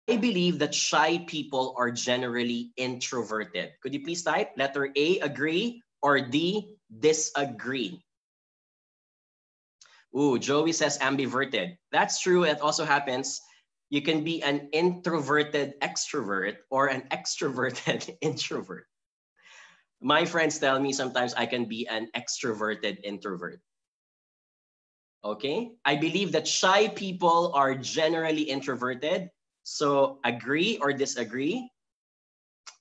I believe that shy people are generally introverted. Could you please type letter A, agree, or D, disagree? Ooh, Joey says ambiverted. That's true. It also happens. You can be an introverted extrovert or an extroverted introvert. My friends tell me sometimes I can be an extroverted introvert. Okay? I believe that shy people are generally introverted. So agree or disagree?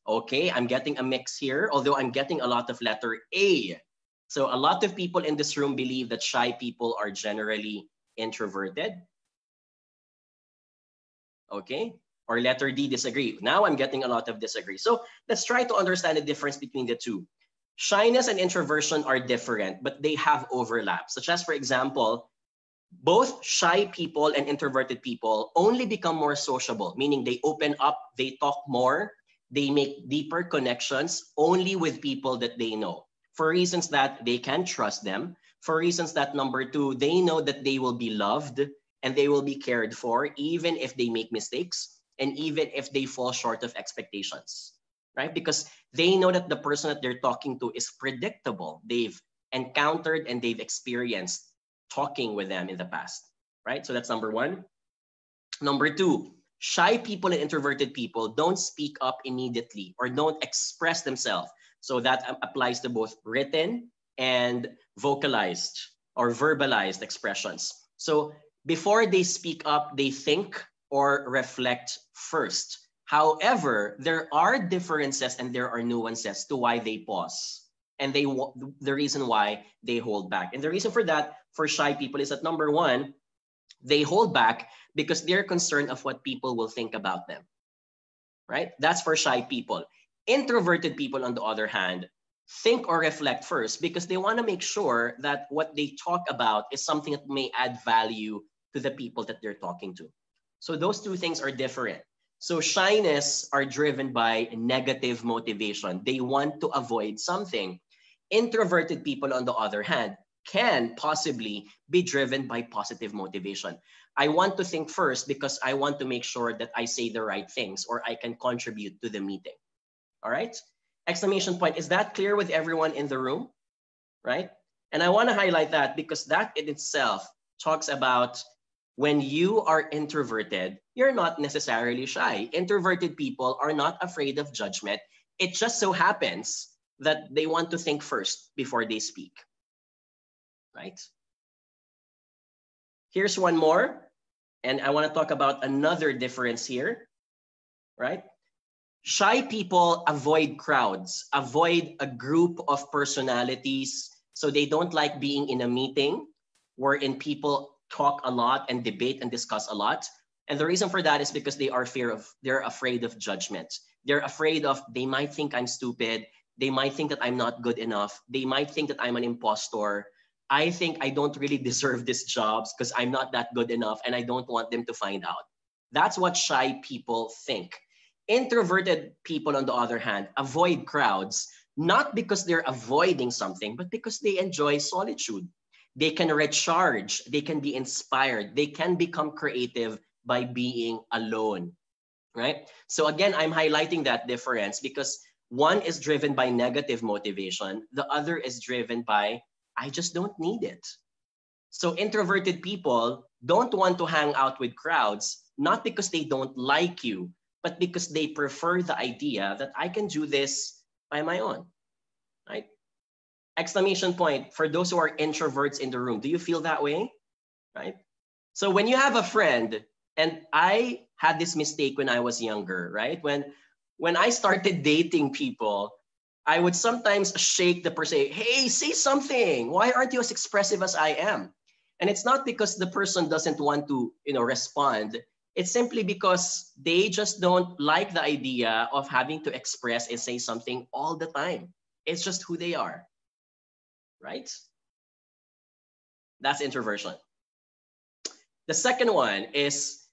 Okay, I'm getting a mix here, although I'm getting a lot of letter A. So a lot of people in this room believe that shy people are generally introverted. Okay, or letter D, disagree. Now I'm getting a lot of disagree. So let's try to understand the difference between the two. Shyness and introversion are different, but they have overlap. Such as, for example, both shy people and introverted people only become more sociable, meaning they open up, they talk more, they make deeper connections only with people that they know, for reasons that they can trust them, for reasons that, number two, they know that they will be loved and they will be cared for, even if they make mistakes and even if they fall short of expectations, right? Because they know that the person that they're talking to is predictable. They've encountered and they've experienced talking with them in the past, right? So that's number one. Number two, shy people and introverted people don't speak up immediately or don't express themselves. So that applies to both written and vocalized or verbalized expressions. So before they speak up, they think or reflect first. However, there are differences and there are nuances to why they pause and the reason why they hold back. And the reason for that for shy people is that, number one, they hold back because they're concerned of what people will think about them, right? That's for shy people. Introverted people, on the other hand, think or reflect first because they want to make sure that what they talk about is something that may add value to the people that they're talking to. So those two things are different. So shyness are driven by negative motivation. They want to avoid something. Introverted people, on the other hand, can possibly be driven by positive motivation. I want to think first because I want to make sure that I say the right things or I can contribute to the meeting. All right? Exclamation point. Is that clear with everyone in the room? Right? And I want to highlight that because that in itself talks about when you are introverted, you're not necessarily shy. Introverted people are not afraid of judgment. It just so happens that they want to think first before they speak. Right? Here's one more. And I want to talk about another difference here. Right? Shy people avoid crowds, avoid a group of personalities. So they don't like being in a meeting wherein people talk a lot and debate and discuss a lot. And the reason for that is because they're afraid of judgment. They're afraid of, they might think I'm stupid. They might think that I'm not good enough. They might think that I'm an impostor. I think I don't really deserve these jobs because I'm not that good enough and I don't want them to find out. That's what shy people think. Introverted people, on the other hand, avoid crowds, not because they're avoiding something, but because they enjoy solitude. They can recharge, they can be inspired, they can become creative by being alone, right? So again, I'm highlighting that difference because one is driven by negative motivation, the other is driven by, I just don't need it. So introverted people don't want to hang out with crowds, not because they don't like you, but because they prefer the idea that I can do this by my own, right? Exclamation point for those who are introverts in the room. Do you feel that way, right? So when you have a friend, and I had this mistake when I was younger, right? When I started dating people, I would sometimes shake the person, hey, say something. Why aren't you as expressive as I am? And it's not because the person doesn't want to, respond. It's simply because they just don't like the idea of having to express and say something all the time. It's just who they are, right? That's introversion. The second one is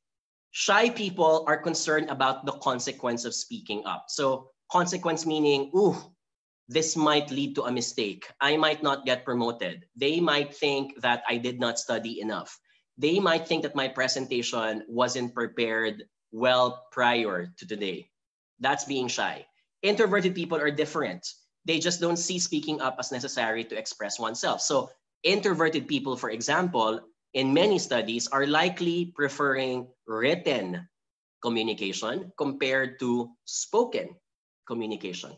shy people are concerned about the consequence of speaking up. So consequence meaning, this might lead to a mistake. I might not get promoted. They might think that I did not study enough. They might think that my presentation wasn't prepared well prior to today. That's being shy. Introverted people are different. They just don't see speaking up as necessary to express oneself. So introverted people, for example, in many studies are likely preferring written communication compared to spoken communication,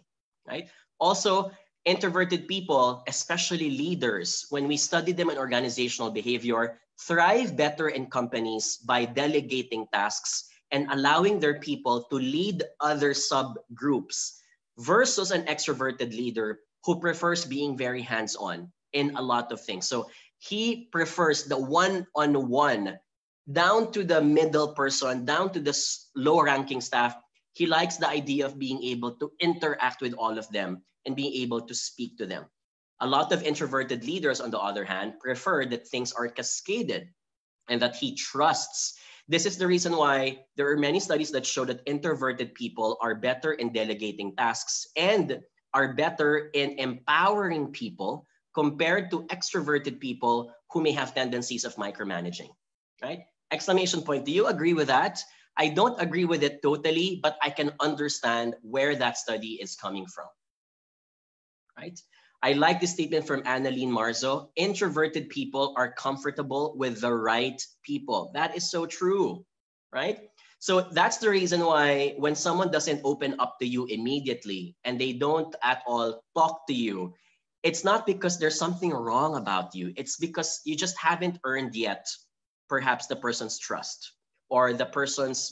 right? Also, introverted people, especially leaders, when we study them in organizational behavior, thrive better in companies by delegating tasks and allowing their people to lead other subgroups versus an extroverted leader who prefers being very hands-on in a lot of things. So he prefers the one-on-one down to the middle person, down to the low-ranking staff. He likes the idea of being able to interact with all of them and being able to speak to them. A lot of introverted leaders, on the other hand, prefer that things are cascaded and that he trusts. This is the reason why there are many studies that show that introverted people are better in delegating tasks and are better in empowering people compared to extroverted people who may have tendencies of micromanaging, right? Exclamation point. Do you agree with that? I don't agree with it totally, but I can understand where that study is coming from, right? I like this statement from Annalene Marzo. Introverted people are comfortable with the right people. That is so true, right? So that's the reason why when someone doesn't open up to you immediately and they don't at all talk to you, it's not because there's something wrong about you. It's because you just haven't earned yet perhaps the person's trust or the person's